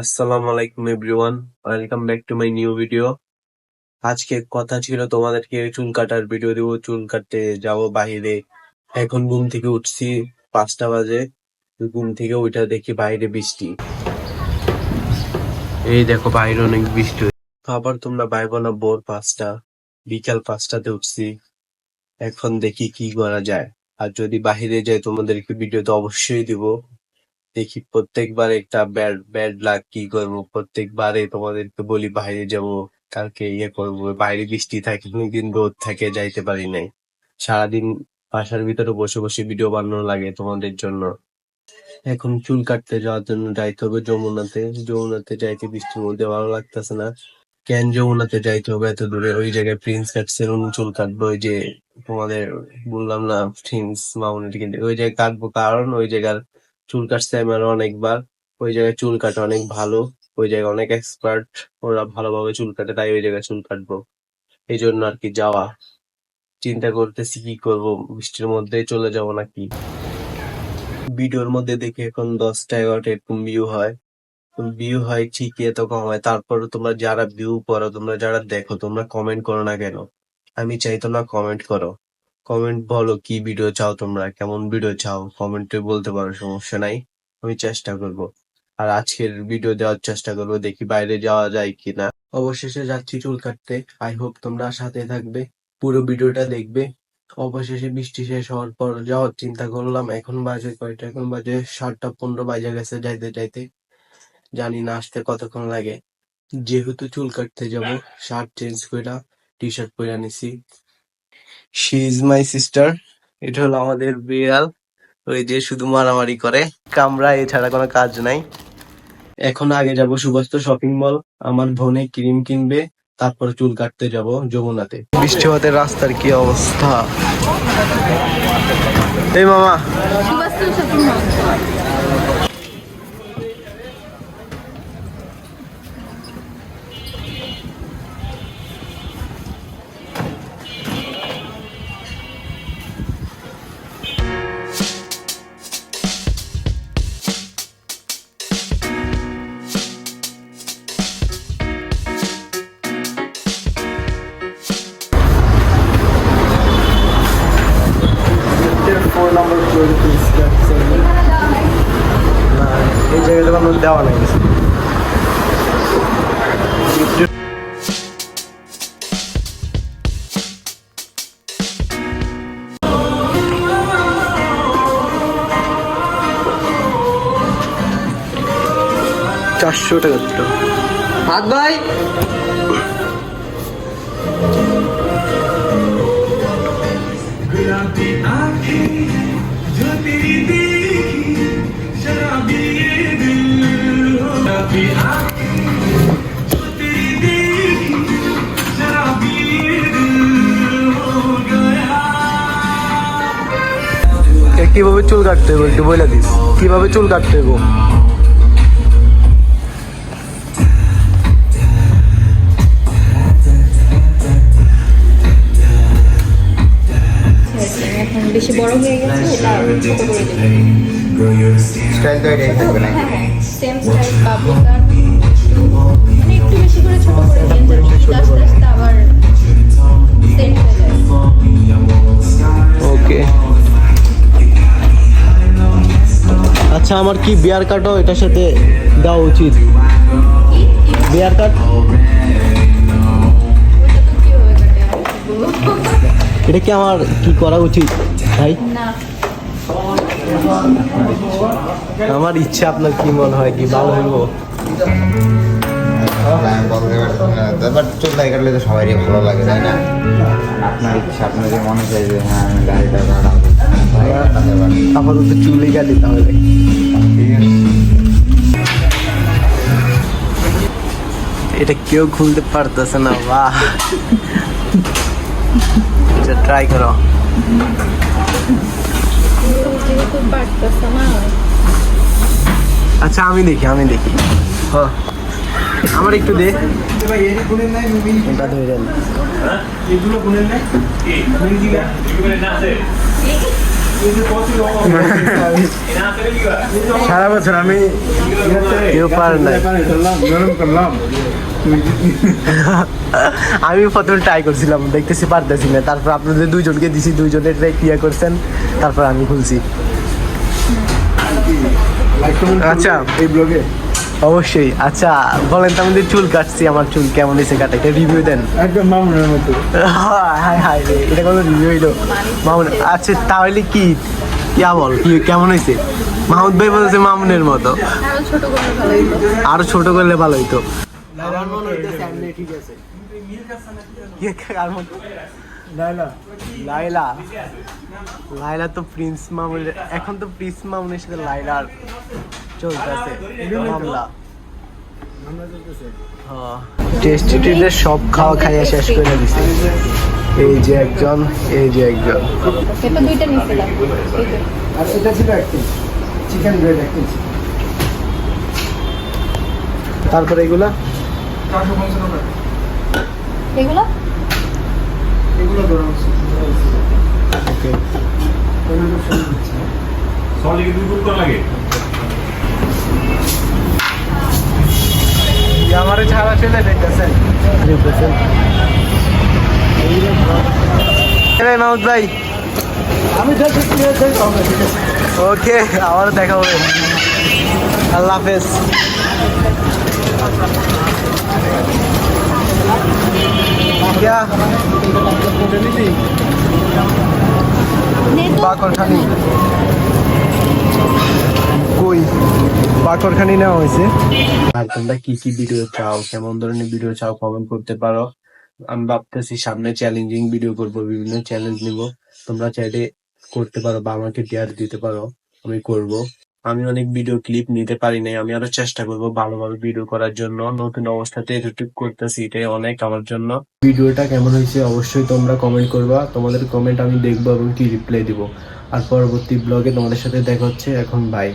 আসসালামু আলাইকুম everyone, welcome back to my new video. আজকে কথা ছিল তোমাদেরকে চুল কাটার ভিডিও দিব। চুল কাটতে যাব বাইরে। এখন ঘুম থেকে উঠছি 5টা বাজে। ঘুম থেকে উঠে দেখি বাইরে বৃষ্টি। এই দেখো বাইরে অনেক বৃষ্টি। আবার তোমরা ভাইবো না ভোর 5টা, বিকাল 5টাতে উঠছি। এখন দেখি কি করা যায়। আর যদি বাইরে যাই তোমাদেরকে ভিডিও তো অবশ্যই দিব। দেখি প্রত্যেকবার একটা ব্যাড ব্যাড লাক কি করবো। প্রত্যেকবারে তোমাদেরকে বলি বাইরে যাব, কালকে করবো, বাইরে বৃষ্টি থাকে, অনেকদিন রোদ থাকে, যাইতে পারি নাই। সারাদিন বাসার ভিতরে বসে বসে ভিডিও বানানো লাগে তোমাদের জন্য। এখন চুল কাটতে যাওয়ার জন্য যাইতে হবে যমুনাতে। যমুনাতে যাইতে বৃষ্টির মধ্যে ভালো লাগতেছে না। কেন যমুনাতে যাইতে হবে এত দূরে? ওই জায়গায় প্রিন্স কাট সেলুন চুল কাটবো। ওই যে তোমাদের বললাম না, প্রিন্স মামুনি, কিন্তু ওই জায়গায় কাটবো, কারণ ওই জায়গার চুল কাটছে আমি আরো অনেকবার। ওই জায়গায় চুল কাটা অনেক ভালো। ওই জায়গায় অনেক এক্সপার্ট, ওরা ভালোভাবে চুল কাটে, তাই ওই জায়গায় চুল কাটবো। এই জন্য আর কি যাওয়া। চিন্তা করতেছি কি করব, বৃষ্টির মধ্যেই চলে যাবো নাকি। ভিডিওর মধ্যে দেখি এখন 10টা 11টা এরকম ভিউ হয়। ভিউ হয় ঠিকই, এত কম হয়। তারপরে তোমরা যারা ভিউ করো, তোমরা যারা দেখো, তোমরা কমেন্ট করো না কেন? আমি চাই তোমরা কমেন্ট করো। কমেন্ট বলো কি ভিডিও চাও, তোমরা কেমন ভিডিও চাও, কমেন্টে বলতে পারো, সমস্যা নাই। আমি চেষ্টা করব। আর আজকের ভিডিও দেওয়ার চেষ্টা করবো, দেখি বাইরে যাওয়া যায় কিনা। অবশেষে যাচ্ছি চুল কাটতে। আই হোপ তোমরা সাথে থাকবে, পুরো ভিডিওটা দেখবে। অবশেষে বৃষ্টি শেষ হওয়ার পর যাওয়ার চিন্তা করলাম। এখন বাজে কয়টা? এখন বাজে 7টা 15 বাজে গেছে যাইতে যাইতে। জানি না আসতে কতক্ষণ লাগে। যেহেতু চুল কাটতে যাব, শার্ট চেঞ্জ কইরা টি শার্ট পরে নিছি। She is my sister. এটা হলো আমাদের বিড়াল। ওই যে শুধু মারামারি করে, কামড়া, এছাড়া কোনো কাজ নাই। এখন আগে যাব সুবাস্ত শপিং মল। আমার বোনে ক্রিম কিনবে, তারপর চুল কাটতে যাব যমুনাতে। বৃষ্টি হতে রাস্তার কি অবস্থা! এই মামা, এই জায়গাটা কোনো দেওয়া নেই। ৳400 দুটো। হাত ভাই, কিভাবে চুল কাটতে হবে একটু বলে দিস। কিভাবে চুল কাটতে হবে? এখন বেশি বড় হয়ে গেছে, এটা ছোট করে দেব। স্টাইল তো এটাই থাকবে না? সেম স্টাইল পাবো, তার মানে একটু বেশি করে ছোট করে দেন, যাতে আস্তে আস্তে আবার সেট হয়ে যায়। ওকে। আচ্ছা, আমার কি বিয়ার কাটও এটার সাথে দেওয়া উচিত? বিয়ার কাট ওইটা তো কিভাবে কাটে আমি বলবো এটা কি আমার কি করা উচিত ভাই? না। আমার ইচ্ছা, আপনার কি মনে হয়, কি ভালো হইব? আমি বলতে পারছি না, বাট চুল দাড়ি কাটলে তো সবারই ভালো লাগে, তাই না? আপনার ইচ্ছা, আপনার যে মনে চাই যে হ্যাঁ আমি দাড়িটা কাটাবো, আপাতত চুলই কাটি তাহলে। ঠিক আছে। এটা কেউ খুলতে পারতেছে না। বাহ, ট্রাই করো। যেহেতু পারতেছে না, আচ্ছা আমি দেখি হ্যাঁ, আমার একটু দে। এটা ধরেন। সারা বছর আমি কেউ পারে না। গরম করলাম। আমি প্রথমে ট্রাই করছিলাম, দেখতেছি পারতেছি না, তারপর আপনাদের দুইজনকে দিছি, দুইজনের ট্রাই ক্লিয়ার করছেন, তারপর আমি খুলছি। আচ্ছা এই ব্লগে অবশ্যই। আচ্ছা বলেন তো, আমাদের চুল কাটছি, আমার চুল কেমন হয়েছে কাটা, এটা রিভিউ দেন। একদম মামুনের মতো। হাই হাই রে, এটা কোনো রিভিউ হইলো মামুন? আচ্ছা তাহলে কি বল কি কেমন হয়েছে? মাহমুদ ভাই বলছে মামুনের মতো, আরো ছোট করলে ভালো হতো। আরো ছোট করলে ভালো হইতো। আমার মনে হইতেছে এমনি ঠিক আছে। কার মতো? লাইলা, লাইলা তো প্রিন্স মামুনের, এখন তো প্রিন্স মামুনের সাথে লাইলার চলতেছে মামলা। টেস্টি ট্রিটের সব খাওয়া খাইয়া শেষ করে দিছে। এই যে একজন, এই যে একজন। এটা দুইটা নিয়েছিলাম। আর এটা ছিল একটি চিকেন ব্রেড একটি। তারপরে এগুলা 455 টাকা। এগুলো এগুলো ধরো ওকে। সলিড দুই গুণ লাগে। আমারে ছাড়া চলে দেখতেছেন। মাহমুদ ভাই আমি যাচ্ছি ক্লিয়ার দেই হবে ঠিক আছে। ওকে, আবার দেখা হবে। আল্লাহ হাফেজ। क्या বাকরখানি কই বাকরখানি নেওয়া হয়েছে। আর তোমরা কি কি ভিডিও চাও, কেমন ধরনের ভিডিও চাও কমেন্ট করতে পারো। আমি ভাবতেছি সামনে চ্যালেঞ্জিং ভিডিও করব, বিভিন্ন চ্যালেঞ্জ নিব, তোমরা চাইলে করতে পারো বা আমাকে ডেয়ার দিতে পারো, আমি করব। আমি অনেক ভিডিও ক্লিপ নিতে পারি নাই, আমি আরো চেষ্টা করব ভালোভাবে ভিডিও করার জন্য। নতুন অবস্থাতে এডিট করতেছি, এটাই অনেক আমার জন্য। ভিডিওটা কেমন হয়েছে অবশ্যই তোমরা কমেন্ট করবা, তোমাদের কমেন্ট আমি দেখবো এবং কি রিপ্লাই দিব। আর পরবর্তী ব্লগে তোমাদের সাথে দেখা হচ্ছে। এখন বাই।